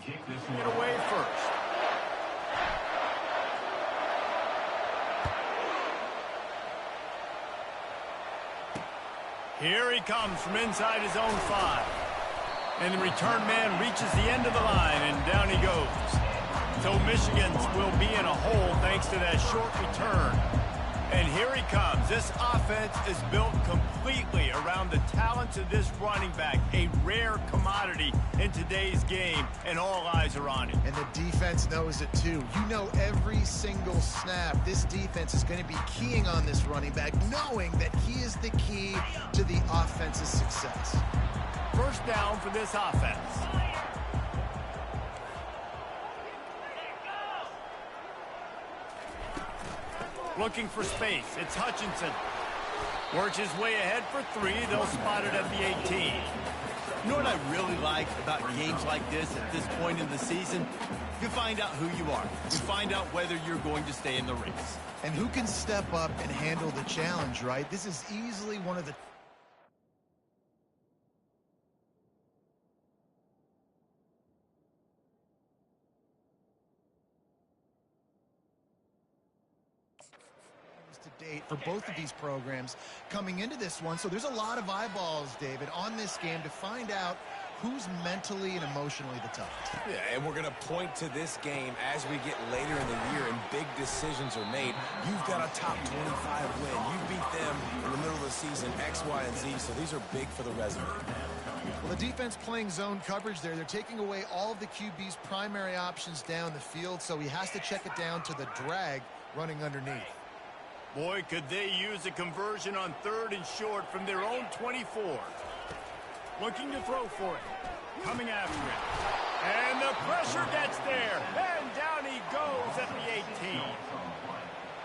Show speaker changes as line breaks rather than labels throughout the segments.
Get away first. Here he comes from inside his own 5. And the return man reaches the end of the line, and down he goes. So Michigan will be in a hole thanks to that short return. And here he comes. This offense is built completely around the talents of this running back, a rare commodity in today's game, and all eyes are on him.
And the defense knows it too. You know, every single snap, this defense is going to be keying on this running back, knowing that he is the key to the offense's success.
First down for this offense. Looking for space. It's Hutchinson. Works his way ahead for 3. They'll spot it at the 18.
You know what I really like about games like this at this point in the season? You find out who you are. You find out whether you're going to stay in the race.
And who can step up and handle the challenge, right? This is easily one of the to date for both of these programs coming into this one. So there's a lot of eyeballs, David, on this game to find out who's mentally and emotionally the toughest.
Yeah, and we're going to point to this game as we get later in the year and big decisions are made. You've got a top 25 win. You beat them in the middle of the season, X, Y, and Z, so these are big for the resume.
Well, the defense playing zone coverage there. They're taking away all of the QB's primary options down the field, so he has to check it down to the drag running underneath.
Boy, could they use a conversion on 3rd and short from their own 24. Looking to throw for it. Coming after it. And the pressure gets there. And down he goes at the 18.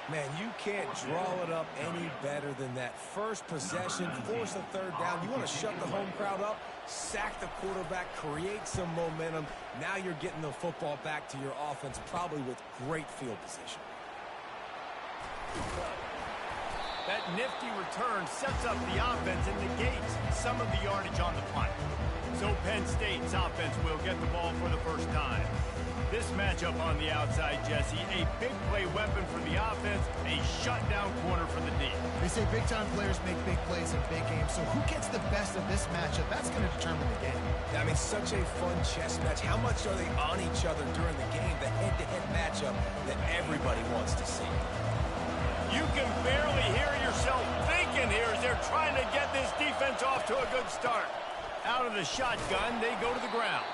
Man, you can't draw it up any better than that. First possession, force a 3rd down. You want to shut the home crowd up, sack the quarterback, create some momentum. Now you're getting the football back to your offense, probably with great field position.
That nifty return sets up the offense and negates some of the yardage on the punt. So Penn State's offense will get the ball for the first time. This matchup on the outside, Jesse, a big play weapon for the offense, a shutdown corner for the D.
They say big-time players make big plays in big games, so who gets the best of this matchup? That's going to determine the game.
I mean, such a fun chess match. How much are they on each other during the game, the head-to-head matchup that everybody wants to see?
You can barely hear yourself thinking here as they're trying to get this defense off to a good start. Out of the shotgun, they go to the ground.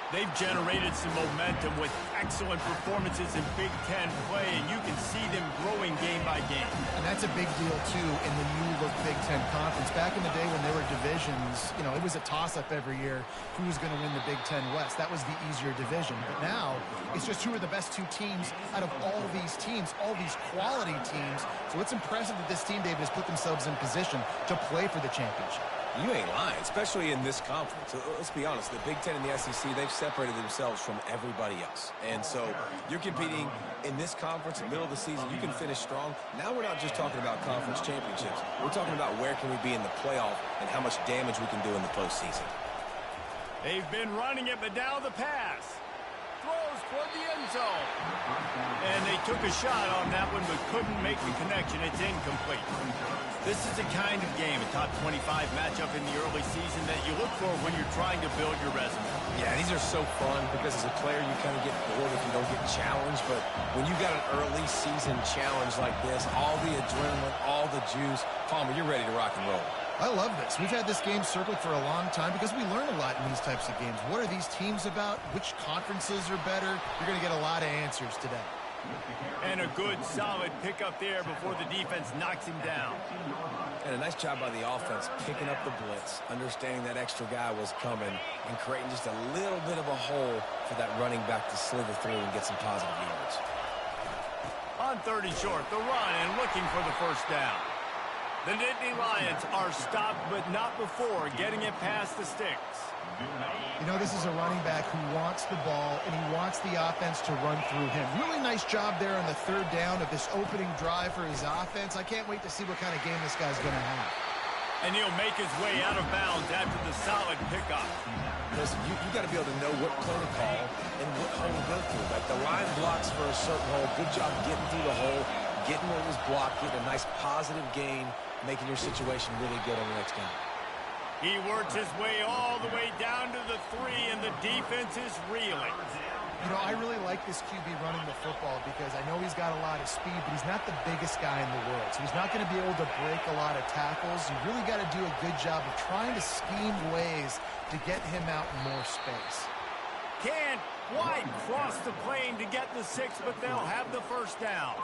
They've generated some momentum with excellent performances in Big Ten play, and you can see them growing game by game.
And that's a big deal, too, in the new-look Big Ten Conference. Back in the day when there were divisions, you know, it was a toss-up every year who was going to win the Big Ten West. That was the easier division. But now, it's just who are the best 2 teams out of all these teams, all these quality teams. So it's impressive that this team, David, has put themselves in position to play for the championship.
You ain't lying, especially in this conference. Let's be honest, the Big Ten and the SEC, they've separated themselves from everybody else. And so you're competing in this conference in the middle of the season. You can finish strong. Now we're not just talking about conference championships. We're talking about where can we be in the playoff and how much damage we can do in the postseason.
They've been running it, but now the pass. Throws for the end zone. And they took a shot on that one, but couldn't make the connection. It's incomplete. This is the kind of game, a top 25 matchup in the early season that you look for when you're trying to build your resume.
Yeah, these are so fun because as a player you kind of get bored if you don't get challenged. But when you got an early season challenge like this, all the adrenaline, all the juice, Palmer, you're ready to rock and roll.
I love this. We've had this game circled for a long time because we learn a lot in these types of games. What are these teams about? Which conferences are better? You're going to get a lot of answers today.
And a good, solid pickup there before the defense knocks him down.
And a nice job by the offense picking up the blitz, understanding that extra guy was coming, and creating just a little bit of a hole for that running back to slither through and get some positive yards.
On 3rd and short, the run and looking for the first down. The Nittany Lions are stopped, but not before getting it past the sticks.
You know, this is a running back who wants the ball, and he wants the offense to run through him. Really nice job there on the 3rd down of this opening drive for his offense. I can't wait to see what kind of game this guy's going to have.
And he'll make his way out of bounds after the solid pickup.
Listen, you got to be able to know what play to call and what hole to go through. Like the line blocks for a certain hole. Good job getting through the hole, getting what was blocked, getting a nice positive gain, making your situation really good on the next down.
He works his way all the way down to the 3, and the defense is reeling.
You know, I really like this QB running the football because I know he's got a lot of speed, but he's not the biggest guy in the world. So he's not going to be able to break a lot of tackles. You really got to do a good job of trying to scheme ways to get him out in more space.
Can't quite cross the plane to get the 6, but they'll have the first down.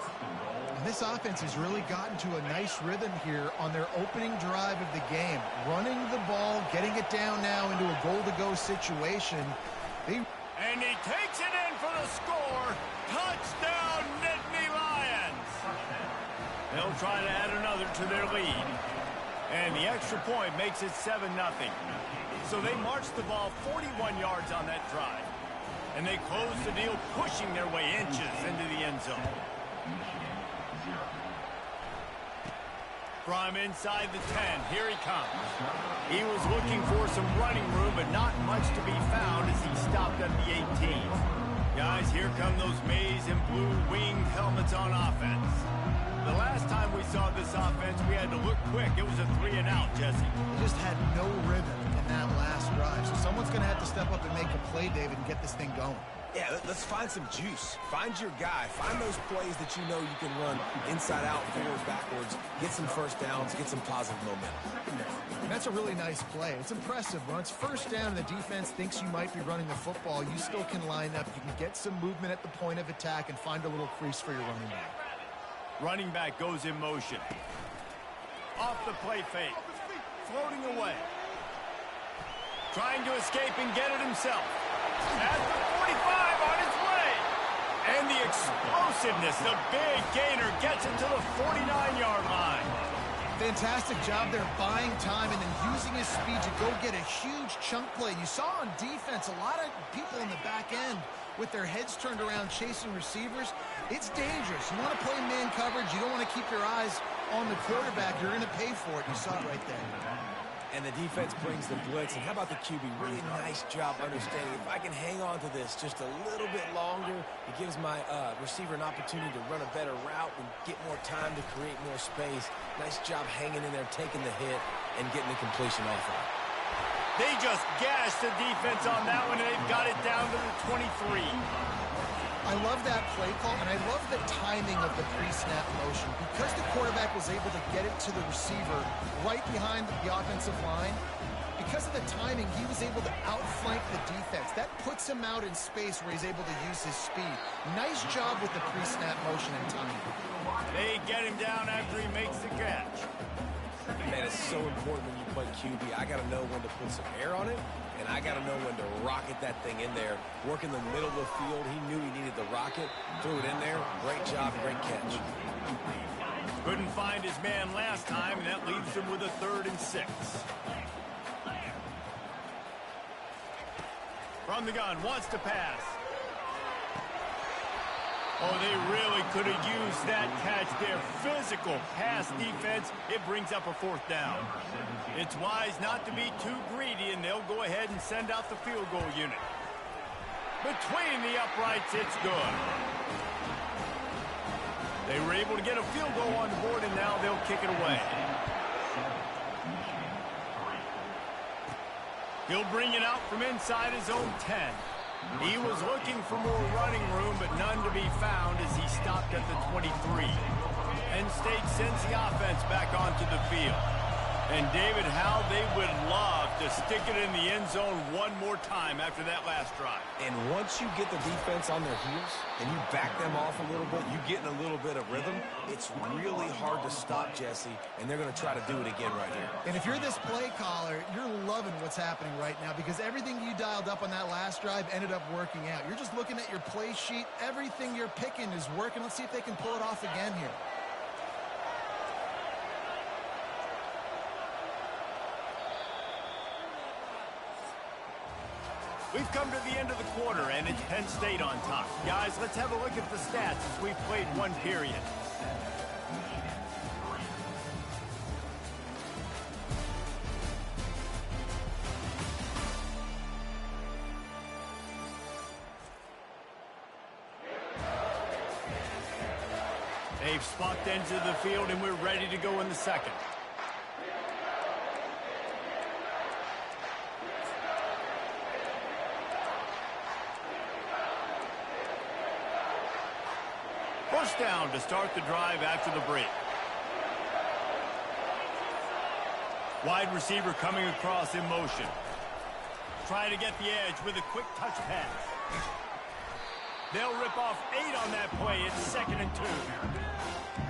And this offense has really gotten to a nice rhythm here on their opening drive of the game. Running the ball, getting it down now into a goal-to-go situation.
And he takes it in for the score. Touchdown, Nittany Lions. They'll try to add another to their lead. And the extra point makes it 7-0. So they march the ball 41 yards on that drive. And they close the deal, pushing their way inches into the end zone. From inside the 10, here he comes. He was looking for some running room, but not much to be found as he stopped at the 18. Guys, here come those maize and blue winged helmets on offense. The last time we saw this offense, we had to look quick. It was a 3-and-out, Jesse.
He just had no rhythm in that last drive. So someone's going to have to step up and make a play, David, and get this thing going.
Yeah, let's find some juice. Find your guy. Find those plays that you know you can run inside out, forward, backwards, get some first downs, get some positive momentum.
And that's a really nice play. It's impressive. When it's first down and the defense thinks you might be running the football, you still can line up. You can get some movement at the point of attack and find a little crease for your running back.
Running back goes in motion. Off the play fake. Floating away. Trying to escape and get it himself. At the 45 on his way. And the explosiveness, the big gainer gets it to the 49-yard line.
Fantastic job there buying time and then using his speed to go get a huge chunk play. You saw on defense a lot of people in the back end with their heads turned around chasing receivers. It's dangerous. You want to play man coverage. You don't want to keep your eyes on the quarterback. You're going to pay for it. You saw it right there.
And the defense brings the blitz. And how about the QB? Really nice job understanding. If I can hang on to this just a little bit longer, it gives my receiver an opportunity to run a better route and get more time to create more space. Nice job hanging in there, taking the hit, and getting the completion off of it.
They just gashed the defense on that one, and they've got it down to the 23.
I love that play call, and I love the timing of the pre-snap motion. Because the quarterback was able to get it to the receiver right behind the offensive line, because of the timing, he was able to outflank the defense. That puts him out in space where he's able to use his speed. Nice job with the pre-snap motion and timing.
They get him down after he makes the catch.
Man, it's so important when you play QB. I got to know when to put some air on it, and I got to know when to rocket that thing in there. Work in the middle of the field. He knew he needed the rocket. Threw it in there. Great job, great catch.
Couldn't find his man last time, and that leaves him with a 3rd and 6. From the gun, wants to pass. Oh, they really could have used that catch there. Physical pass defense. It brings up a 4th down. It's wise not to be too greedy, and they'll go ahead and send out the field goal unit. Between the uprights, it's good. They were able to get a field goal on the board, and now they'll kick it away. He'll bring it out from inside his own 10. He was looking for more running room, but none to be found as he stopped at the 23. Penn State sends the offense back onto the field. And, David, how they would love to stick it in the end zone one more time after that last drive.
And once you get the defense on their heels and you back them off a little bit, you get in a little bit of rhythm, it's really hard to stop, Jesse, and they're going to try to do it again right here.
And if you're this play caller, you're loving what's happening right now because everything you dialed up on that last drive ended up working out. You're just looking at your play sheet. Everything you're picking is working. Let's see if they can pull it off again here.
We've come to the end of the quarter, and it's Penn State on top. Guys, let's have a look at the stats as we've played one period. They've swapped ends of the field, and we're ready to go in the second. First down to start the drive after the break. Wide receiver coming across in motion. Trying to get the edge with a quick touch pass. They'll rip off 8 on that play. It's 2nd and 2.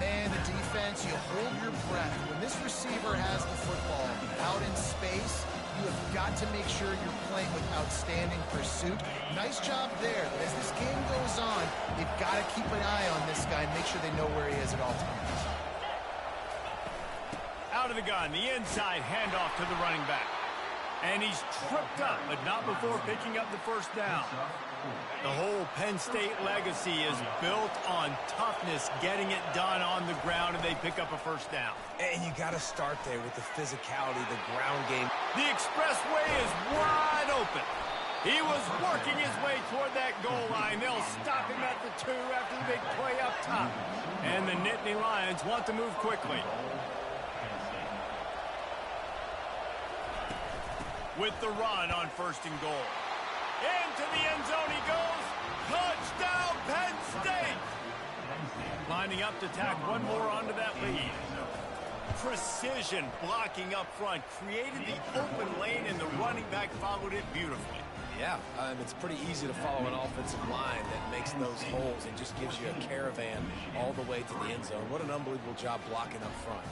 Man, the defense, you hold your breath. When this receiver has the football out in space, you have got to make sure you're playing with outstanding pursuit. Nice job there. But as this game goes on, you've got to keep an eye on this guy and make sure they know where he is at all times.
Out of the gun, the inside handoff to the running back. And he's tripped up, but not before picking up the first down. The whole Penn State legacy is built on toughness, getting it done on the ground, and they pick up a first down.
And you got to start there with the physicality, the ground game.
The expressway is wide open. He was working his way toward that goal line. They'll stop him at the 2 after the big play up top. And the Nittany Lions want to move quickly. With the run on 1st and goal. Into the end zone he goes. Touchdown, Penn State! Lining up to tack one more onto that lead. Precision blocking up front. Created the open lane, and the running back followed it beautifully.
Yeah, it's pretty easy to follow an offensive line that makes those holes and just gives you a caravan all the way to the end zone. What an unbelievable job blocking up front.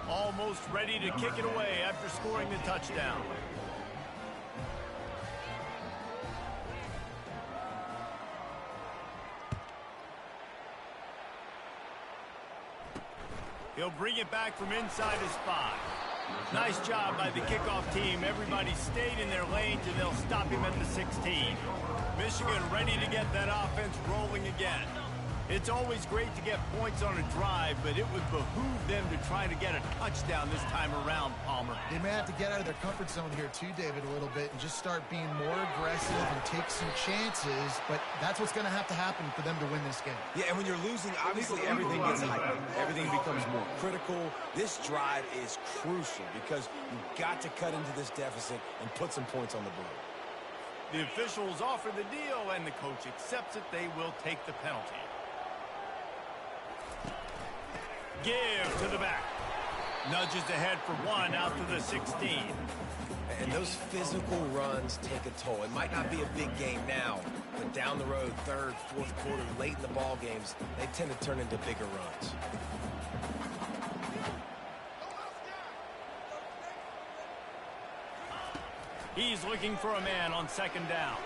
Almost ready to kick it away after scoring the touchdown. He'll bring it back from inside his 5. Nice job by the kickoff team. Everybody stayed in their lanes, and they'll stop him at the 16. Michigan ready to get that offense rolling again. It's always great to get points on a drive, but it would behoove them to try to get a touchdown this time around, Palmer.
They may have to get out of their comfort zone here too, David, a little bit, and just start being more aggressive and take some chances, but that's what's going to happen for them to win this game.
Yeah, and when you're losing, obviously everything gets heightened. Everything becomes more critical. This drive is crucial because you've got to cut into this deficit and put some points on the board.
The officials offer the deal, and the coach accepts it. They will take the penalty. Give to the back. Nudges ahead for 1 out to the 16.
And those physical runs take a toll. It might not be a big game now, but down the road, 3rd, 4th quarter, late in the ball games, they tend to turn into bigger runs.
He's looking for a man on 2nd down.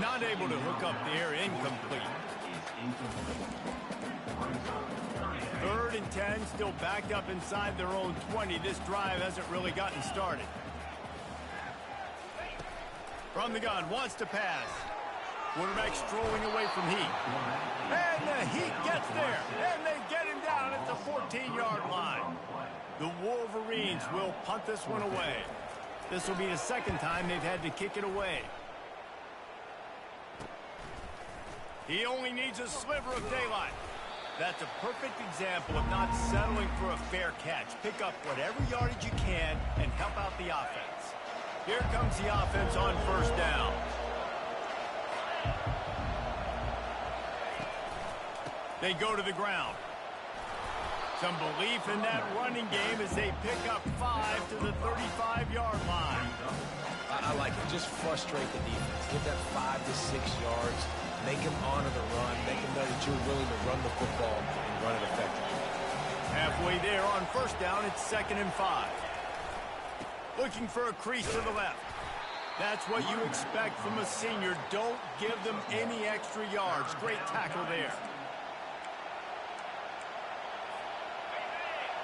Not able to hook up there, incomplete. 3rd and 10, still backed up inside their own 20. This drive hasn't really gotten started. From the gun, wants to pass. Quarterback strolling away from Heat. And the Heat gets there, and they get him down at the 14-yard line. The Wolverines will punt this one away. This will be the 2nd time they've had to kick it away. He only needs a sliver of daylight. That's a perfect example of not settling for a fair catch. Pick up whatever yardage you can and help out the offense. Here comes the offense on 1st down. They go to the ground. Some belief in that running game as they pick up 5 to the 35-yard line.
I like it. Just frustrate the defense. Get that 5 to 6 yards. Make them honor the run. Make them know that you're willing to run the football and run it effectively.
Halfway there on 1st down, it's 2nd and 5. Looking for a crease to the left. That's what you expect from a senior. Don't give them any extra yards. Great tackle there.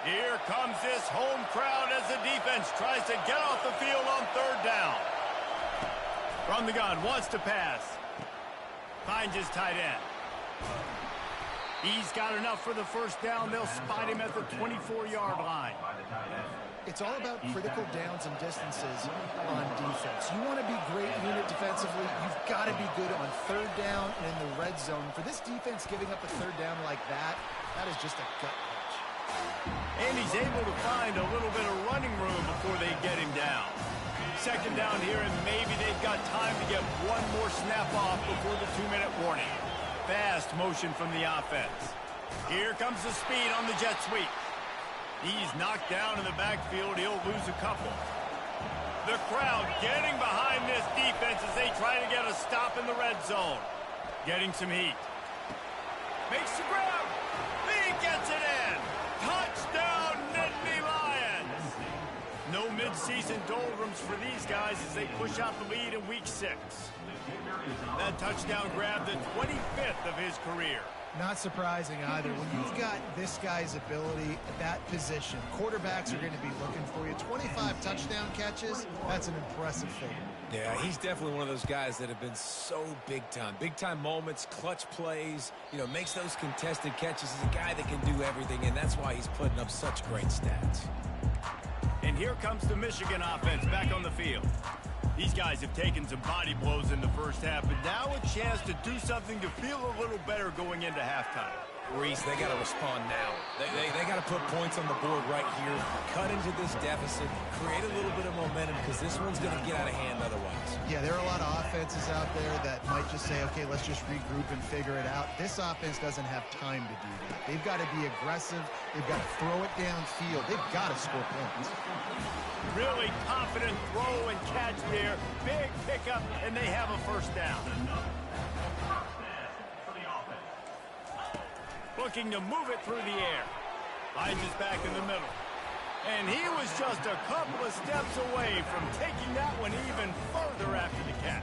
Here comes this home crowd as the defense tries to get off the field on 3rd down. From the gun, wants to pass. Finds his tight end. He's got enough for the 1st down. They'll spot him at the 24-yard line.
It's all about critical downs and distances on defense. You want to be great unit defense. defensively. You've got to be good on third down and in the red zone. For this defense giving up a third down like that, that is just a gut punch.
And he's able to find a little bit of running room before they get him down. Second down here, and maybe they've got time to get one more snap off before the 2-minute warning. Fast motion from the offense. Here comes the speed on the jet sweep. He's knocked down in the backfield. He'll lose a couple. The crowd getting behind this defense as they try to get a stop in the red zone. Getting some heat. Makes the grab. He gets it in. Touchdown, Nittany Lions. No midseason doldrums for these guys as they push out the lead in Week 6. That touchdown grabbed the 25th of his career.
Not surprising either. When you've got this guy's ability at that position, quarterbacks are going to be looking for you. 25 touchdown catches, that's an impressive figure.
Yeah, he's definitely one of those guys that have been so big time. Big time moments, clutch plays, makes those contested catches. He's a guy that can do everything, and that's why he's putting up such great stats.
And here comes the Michigan offense back on the field. These guys have taken some body blows in the first half, but now a chance to do something to feel a little better going into halftime.
Reese, they got to respond now. They got to put points on the board right here, cut into this deficit, create a little bit of momentum because this one's going to get out of hand otherwise.
Yeah, there are a lot of offenses out there that might just say, okay, let's just regroup and figure it out. This offense doesn't have time to do that. They've got to be aggressive. They've got to throw it downfield. They've got to score points.
Really confident throw and catch there. Big pickup, and they have a first down. Looking to move it through the air. Finds his back in the middle. And he was just a couple of steps away from taking that one even further after the catch.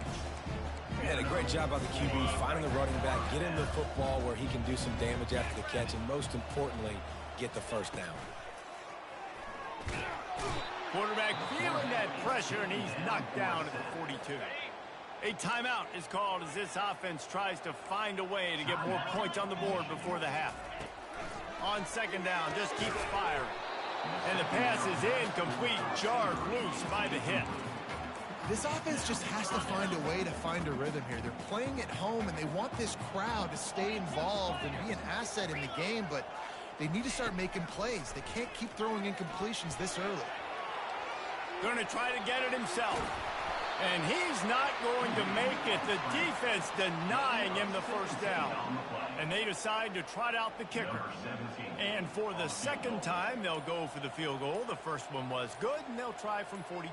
He had a great job by the QB, finding the running back, getting the football where he can do some damage after the catch, and most importantly, get the first down.
Quarterback feeling that pressure, and he's knocked down at the 42. A timeout is called as this offense tries to find a way to get more points on the board before the half. On second down, just keeps firing. And the pass is incomplete, jarred loose by the hit.
This offense just has to find a way to find a rhythm here. They're playing at home, and they want this crowd to stay involved and be an asset in the game, but they need to start making plays. They can't keep throwing incompletions this early.
Going to try to get it himself. And he's not going to make it. The defense denying him the first down. And they decide to trot out the kicker. And for the second time, they'll go for the field goal. The first one was good, and they'll try from 42.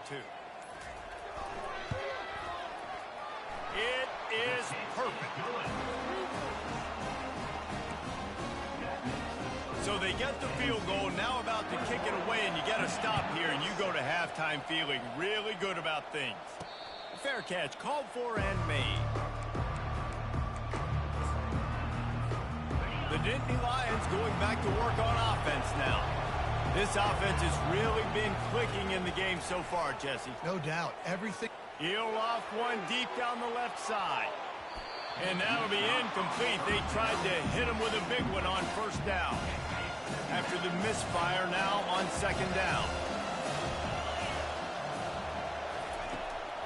It is perfect. So they get the field goal, now about to kick it away, and you get a stop here, and you go to halftime feeling really good about things. Fair catch called for and made. The Nittany Lions going back to work on offense now. This offense has really been clicking in the game so far, Jesse.
No doubt. Everything.
He'll off one deep down the left side. And that'll be incomplete. They tried to hit him with a big one on first down. After the misfire now on second down.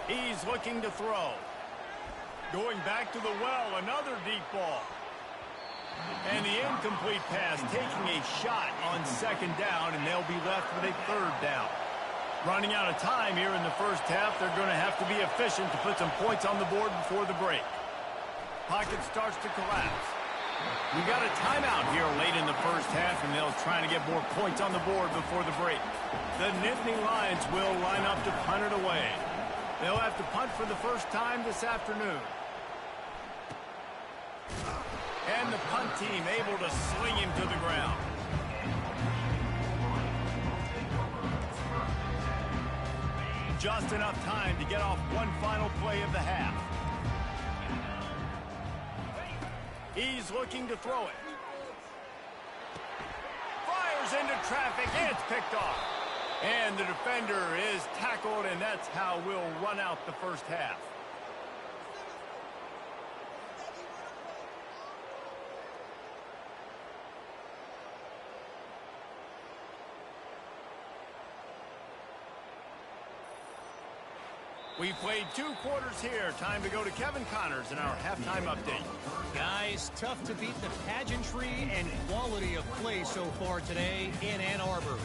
He's looking to throw. Going back to the well, another deep ball. And the incomplete pass taking a shot on second down, and they'll be left with a third down. Running out of time here in the first half, they're going to have to be efficient to put some points on the board before the break. Pocket starts to collapse. We got a timeout here late in the first half, and they'll try to get more points on the board before the break. The Nittany Lions will line up to punt it away. They'll have to punt for the first time this afternoon. And the punt team able to sling him to the ground. Just enough time to get off one final play of the half. He's looking to throw it. Fires into traffic. It's picked off. And the defender is tackled, and that's how we'll run out the first half. We played 2 quarters here. Time to go to Kevin Connors in our halftime update.
Guys, tough to beat the pageantry and quality of play so far today in Ann Arbor.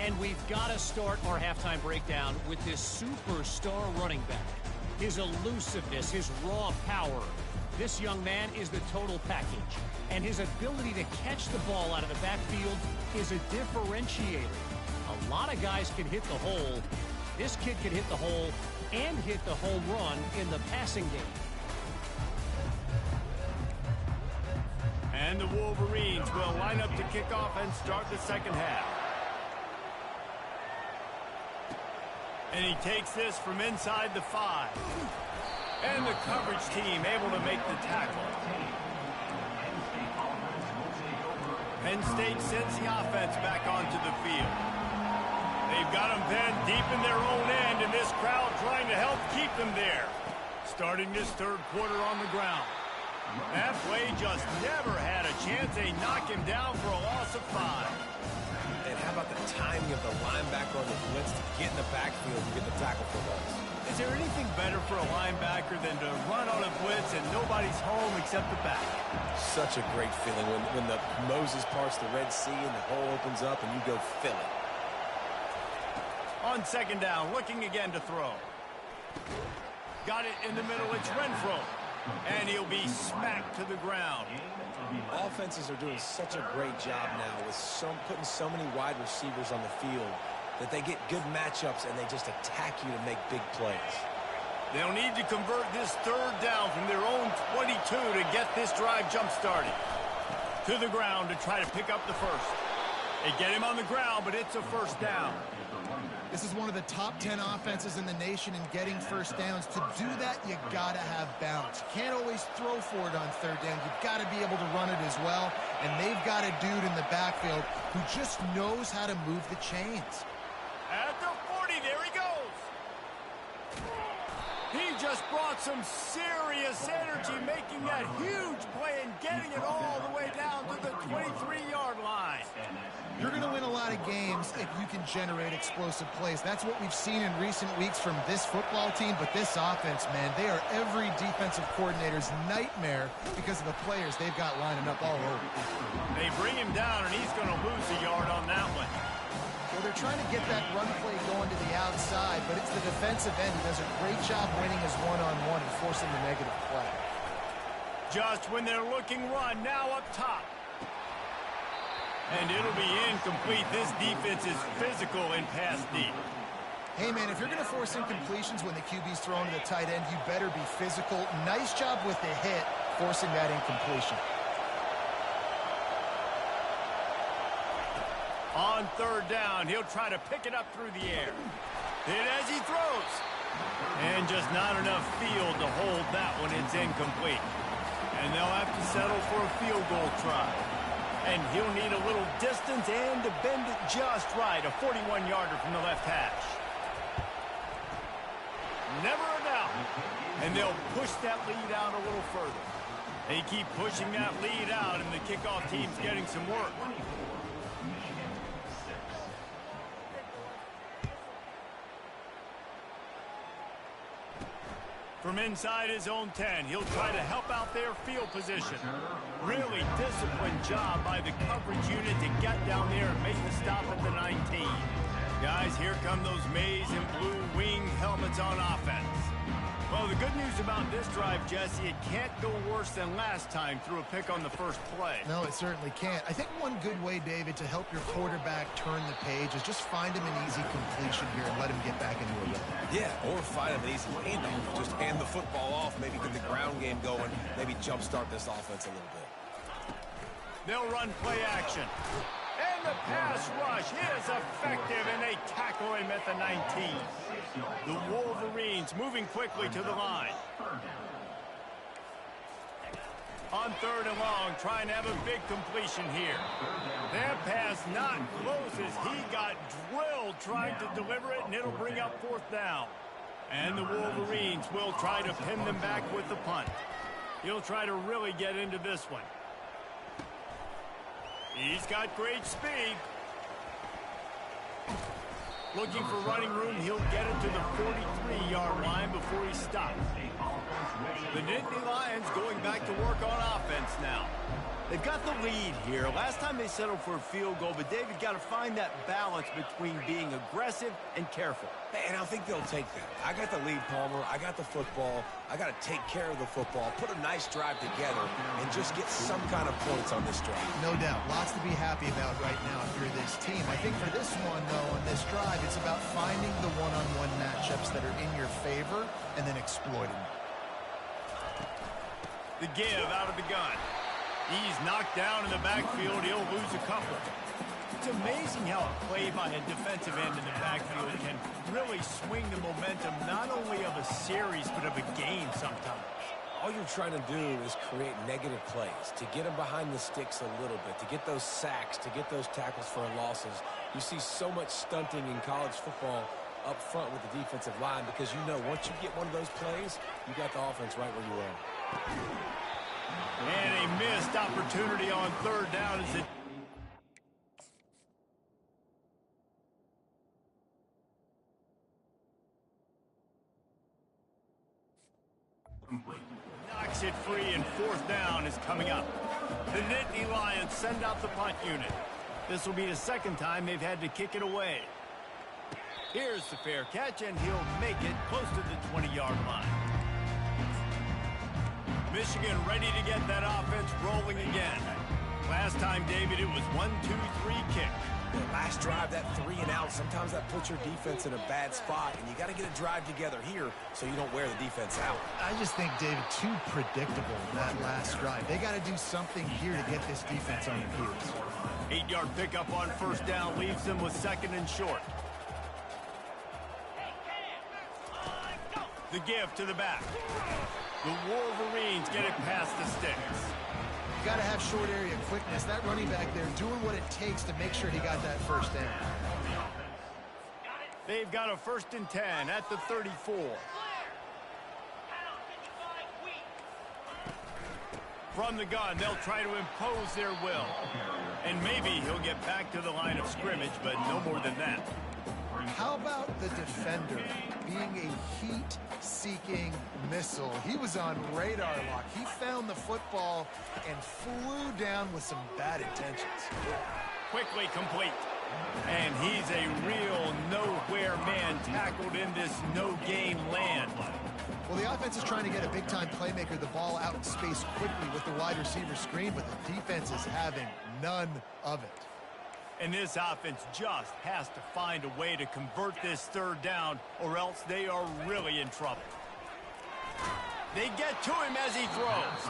And we've got to start our halftime breakdown with this superstar running back. His elusiveness, his raw power. This young man is the total package. And his ability to catch the ball out of the backfield is a differentiator. A lot of guys can hit the hole. This kid can hit the hole and hit the home run in the passing game.
And the Wolverines will line up to kick off and start the second half. And he takes this from inside the 5. And the coverage team able to make the tackle. Penn State sends the offense back onto the field. They've got them pinned deep in their own end, and this crowd trying to help keep them there. Starting this third quarter on the ground. That play just never had a chance. They knock him down for a loss of 5.
And how about the timing of the linebacker on the blitz to get in the backfield and get the tackle for loss?
Is there anything better for a linebacker than to run on a blitz and nobody's home except the back?
Such a great feeling when the Moses parts the Red Sea and the hole opens up and you go fill it.
On second down, looking again to throw. Got it in the middle, it's Renfro. And he'll be smacked to the ground.
Offenses are doing such a great job now with putting so many wide receivers on the field that they get good matchups and they just attack you to make big plays.
They'll need to convert this third down from their own 22 to get this drive jump-started. To the ground to try to pick up the first. They get him on the ground, but it's a first down.
This is one of the top 10 offenses in the nation in getting first downs. To do that, you got to have balance. You can't always throw for it on third down. You've got to be able to run it as well. And they've got a dude in the backfield who just knows how to move the chains.
At the 40, there he goes. He just brought some serious energy, making that huge play and getting it all the way down to the 23-yard line.
You're going to win a lot of games if you can generate explosive plays. That's what we've seen in recent weeks from this football team, but this offense, man, they are every defensive coordinator's nightmare because of the players they've got lining up all over.
They bring him down, and he's going to lose a yard on that one.
Well, they're trying to get that run play going to the outside, but it's the defensive end who does a great job winning his one-on-one and forcing the negative play.
Just when they're looking run, now up top. And it'll be incomplete. This defense is physical and pass deep.
Hey, man, if you're going to force incompletions when the QB's throwing to the tight end, you better be physical. Nice job with the hit, forcing that incompletion.
On third down, he'll try to pick it up through the air. Hit as he throws. And just not enough field to hold that one. It's incomplete. And they'll have to settle for a field goal try. And he'll need a little distance and to bend it just right. A 41-yarder from the left hash. Never a doubt. And they'll push that lead out a little further. They keep pushing that lead out, and the kickoff team's getting some work. From inside his own 10, he'll try to help out their field position. Really disciplined job by the coverage unit to get down there and make the stop at the 19. Guys, here come those maize and blue winged helmets on offense. Well, the good news about this drive, Jesse, it can't go worse than last time through a pick on the first play.
No, it certainly can't. I think one good way, David, to help your quarterback turn the page is just find him an easy completion here and let him get back into a rhythm.
Yeah, or find him an easy handoff. Just hand the football off, maybe get the ground game going, maybe jumpstart this offense a little bit.
They'll run play action. And the pass rush is effective, and they tackle him at the 19. The Wolverines moving quickly to the line. On third and long, trying to have a big completion here. That pass not close as he got drilled trying to deliver it, and it'll bring up fourth down. And the Wolverines will try to pin them back with the punt. He'll try to really get into this one. He's got great speed. Looking for running room, he'll get it to the 43-yard line before he stops. The Nittany Lions going back to work on offense now.
They've got the lead here. Last time they settled for a field goal, but David got to find that balance between being aggressive and careful.
And I think they'll take that. I got the lead, Palmer. I got the football. I got to take care of the football, put a nice drive together, and just get some kind of points on this drive.
No doubt. Lots to be happy about right now if you're this team. I think for this one, though, on this drive, it's about finding the one-on-one matchups that are in your favor and then exploiting them.
The give out of the gun. He's knocked down in the backfield. He'll lose a couple. It's amazing how a play by a defensive end in the backfield can really swing the momentum not only of a series but of a game sometimes.
All you're trying to do is create negative plays, to get them behind the sticks a little bit, to get those sacks, to get those tackles for losses. You see so much stunting in college football up front with the defensive line because you know once you get one of those plays, you got the offense right where you are.
And a missed opportunity on third down as it knocks it free, and fourth down is coming up. The Nittany Lions send out the punt unit. This will be the second time they've had to kick it away. Here's the fair catch, and he'll make it close to the 20-yard line. Michigan ready to get that offense rolling again. Last time, David, it was 1-2-3 kick.
The last drive, that 3 and out, sometimes that puts your defense in a bad spot, and you got to get a drive together here so you don't wear the defense out.
I just think, David, too predictable that last drive. They got to do something here to get this defense on their heels.
8-yard pickup on first down leaves them with second and short. The give to the back. The Wolverines get it past the sticks.
You got to have short area quickness. That running back there doing what it takes to make sure he got that first down.
They've got a 1st and 10 at the 34. From the gun, they'll try to impose their will. And maybe he'll get back to the line of scrimmage, but no more than that.
How about the defender being a heat-seeking missile? He was on radar lock. He found the football and flew down with some bad intentions.
Quickly complete. And he's a real nowhere man tackled in this no-game land.
Well, the offense is trying to get a big-time playmaker the ball out in space quickly with the wide receiver screen, but the defense is having none of it.
And this offense just has to find a way to convert this third down, or else they are really in trouble. They get to him as he throws.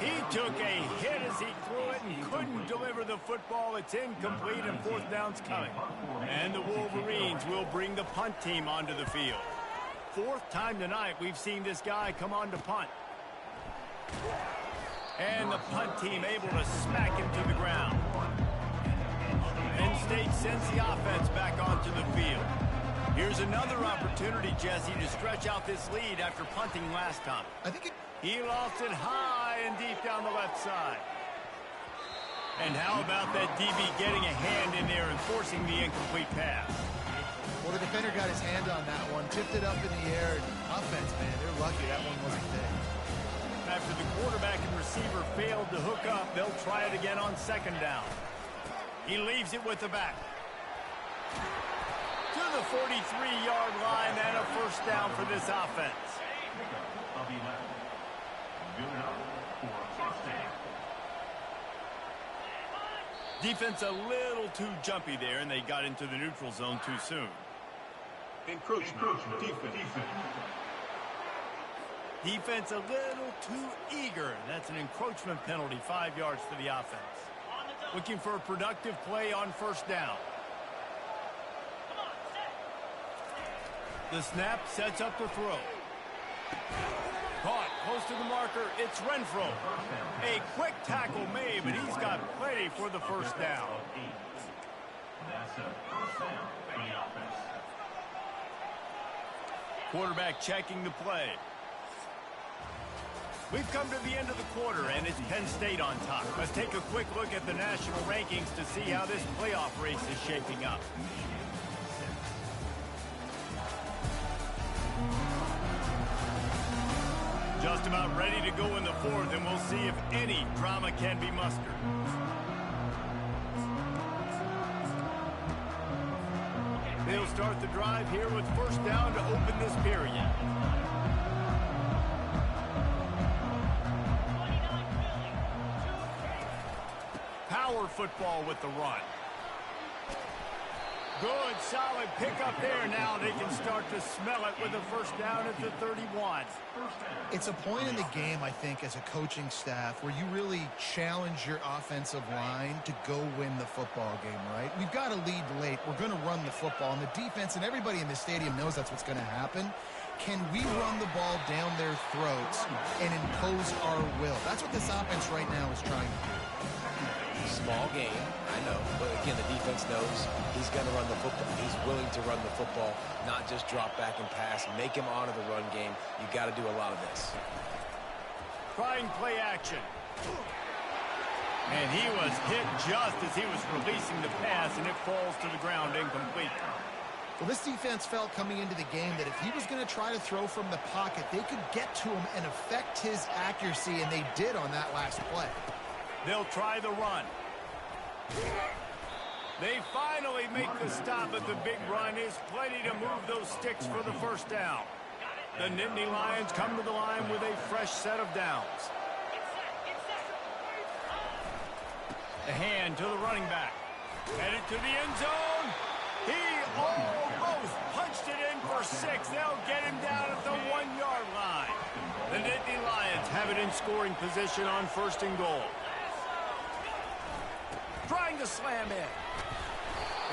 He took a hit as he threw it and couldn't deliver the football. It's incomplete, and fourth down's coming. And the Wolverines will bring the punt team onto the field. Fourth time tonight we've seen this guy come on to punt. And the punt team able to smack him to the ground. Penn State sends the offense back onto the field. Here's another opportunity, Jesse, to stretch out this lead after punting last time. He lost it high and deep down the left side. And how about that DB getting a hand in there and forcing the incomplete pass?
Well, the defender got his hand on that one, tipped it up in the air. Offense, man, they're lucky that one wasn't big.
After the quarterback and receiver failed to hook up, they'll try it again on second down. He leaves it with the back. To the 43-yard line and a first down for this offense. Defense a little too jumpy there, and they got into the neutral zone too soon.
Encroachment. Defense.
Defense a little too eager. That's an encroachment penalty, 5 yards for the offense. Looking for a productive play on first down. The snap sets up the throw. Caught close to the marker. It's Renfro. A quick tackle made, but he's got plenty for the first down.
That's a first down for the offense.
Quarterback checking the play. We've come to the end of the quarter, and it's Penn State on top. Let's take a quick look at the national rankings to see how this playoff race is shaping up. Just about ready to go in the fourth, and we'll see if any drama can be mustered. They'll start the drive here with first down to open this period. Power football with the run. Good, solid pickup there. Now they can start to smell it with a first down at the 31.
It's a point in the game, I think, as a coaching staff where you really challenge your offensive line to go win the football game, right? We've got to lead late. We're going to run the football. And the defense and everybody in the stadium knows that's what's going to happen. Can we run the ball down their throats and impose our will? That's what this offense right now is trying to do.
Small game, I know, but again, the defense knows he's going to run the football. He's willing to run the football, not just drop back and pass, make him honor the run game. You got to do a lot of this.
Trying play action. And he was hit just as he was releasing the pass, and it falls to the ground incomplete.
Well, this defense felt coming into the game that if he was going to try to throw from the pocket, they could get to him and affect his accuracy, and they did on that last play.
They'll try the run. They finally make the stop at the big run. Is plenty to move those sticks for the first down. The Nittany Lions come to the line with a fresh set of downs. The hand to the running back. Headed to the end zone. He almost punched it in for 6. They'll get him down at the 1-yard line. The Nittany Lions have it in scoring position on first and goal. Trying to slam in.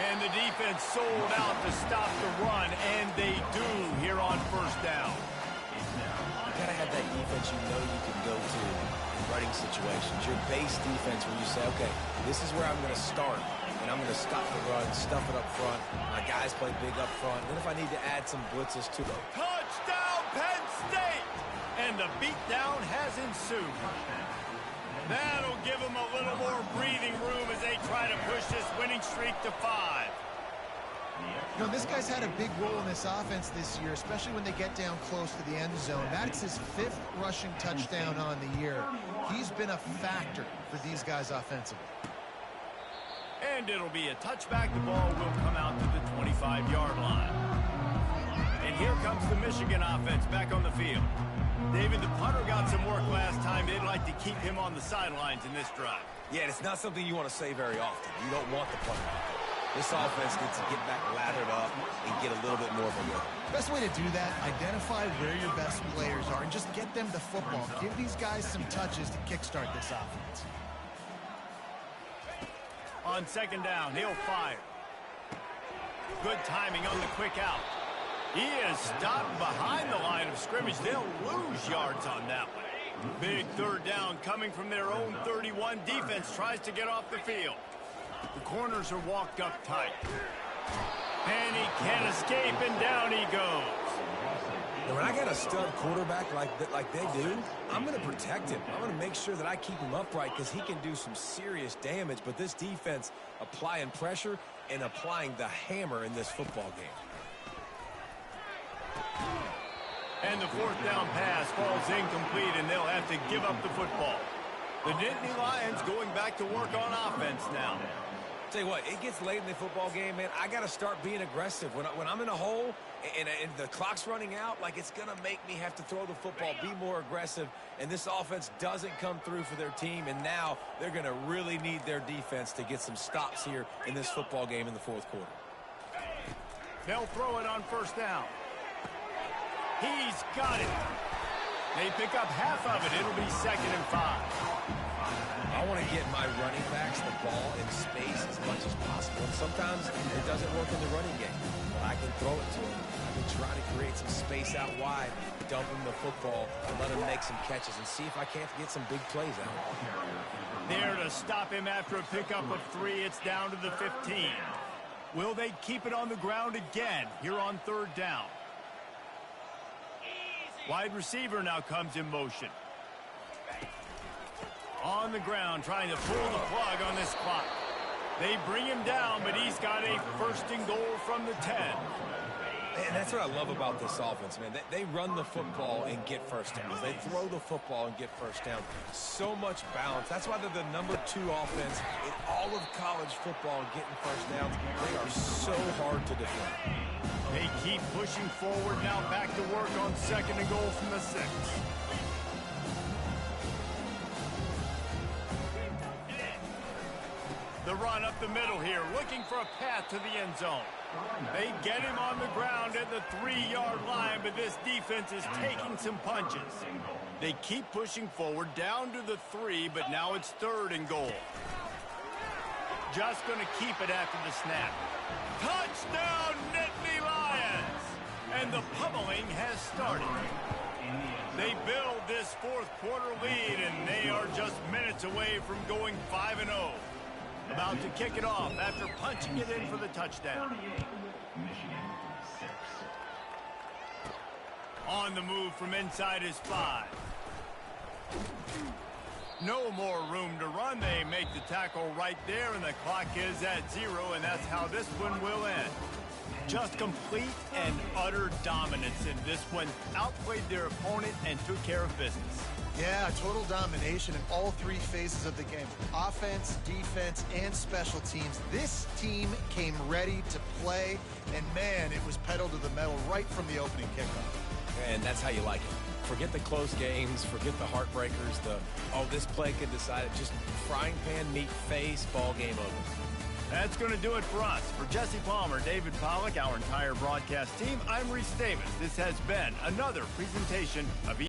And the defense sold out to stop the run, and they do here on first down.
You got to have that defense you know you can go to in running situations. Your base defense where you say, okay, this is where I'm going to start, and I'm going to stop the run, stuff it up front. My guys play big up front. Then if I need to add some blitzes to them.
Touchdown, Penn State! And the beatdown has ensued. That'll give them a little more breathing room as they try to push this winning streak to 5.
You know, this guy's had a big role in this offense this year, especially when they get down close to the end zone. That's his 5th rushing touchdown on the year. He's been a factor for these guys offensively.
And it'll be a touchback. The ball will come out to the 25-yard line. And here comes the Michigan offense back on the field. David, the punter got some work last time. They'd like to keep him on the sidelines in this drive.
Yeah, it's not something you want to say very often. You don't want the punter out there. This offense needs to get back lathered up and get a little bit more of a rhythm.
Best way to do that, identify where your best players are and just get them the football. Give these guys some touches to kickstart this offense.
On second down, he'll fire. Good timing on the quick out. He is stopped behind the line of scrimmage. They'll lose yards on that one. Big third down coming from their own 31. Defense tries to get off the field. The corners are walked up tight. And he can't escape, and down he goes.
Now, when I got a stud quarterback like they do, I'm going to protect him. I'm going to make sure that I keep him upright because he can do some serious damage. But this defense applying pressure and applying the hammer in this football game.
And the fourth down pass falls incomplete, and they'll have to give up the football. The Nittany Lions going back to work on offense now.
Tell you what, it gets late in the football game, man. I got to start being aggressive. When I'm in a hole and the clock's running out, like it's going to make me have to throw the football, be more aggressive. And this offense doesn't come through for their team, and now they're going to really need their defense to get some stops here in this football game in the fourth quarter.
They'll throw it on first down. He's got it. They pick up half of it. It'll be 2nd and 5.
I want to get my running backs the ball in space as much as possible. And sometimes it doesn't work in the running game. But I can throw it to him. I can try to create some space out wide, dump him the football, and let him make some catches and see if I can't get some big plays out of him.
There to stop him after a pickup of 3. It's down to the 15. Will they keep it on the ground again here on third down? Wide receiver now comes in motion. On the ground, trying to pull the plug on this clock. They bring him down, but he's got a 1st and goal from the 10.
And that's what I love about this offense, man. They run the football and get first downs. They throw the football and get first down. So much balance. That's why they're the #2 offense in all of college football getting first downs. They are so hard to defend.
They keep pushing forward now, back to work on 2nd and goal from the 6. The run up the middle here, looking for a path to the end zone. They get him on the ground at the 3-yard line, but this defense is taking some punches. They keep pushing forward down to the 3, but now it's 3rd and goal. Just going to keep it after the snap. Touchdown, Nittany Lions! And the pummeling has started. They build this 4th quarter lead, and they are just minutes away from going 5-0. About to kick it off after punching it in for the touchdown.
Michigan 6.
On the move from inside his 5. No more room to run. They make the tackle right there, and the clock is at 0, and that's how this one will end. Just complete and utter dominance in this one. Outplayed their opponent and took care of business.
Yeah, total domination in all 3 phases of the game. Offense, defense, and special teams. This team came ready to play, and man, it was pedal to the metal right from the opening kickoff.
And that's how you like it. Forget the close games, forget the heartbreakers, this play could decide it. Just frying pan meet face, ball game over.
That's going to do it for us. For Jesse Palmer, David Pollack, our entire broadcast team, I'm Reese Davis. This has been another presentation of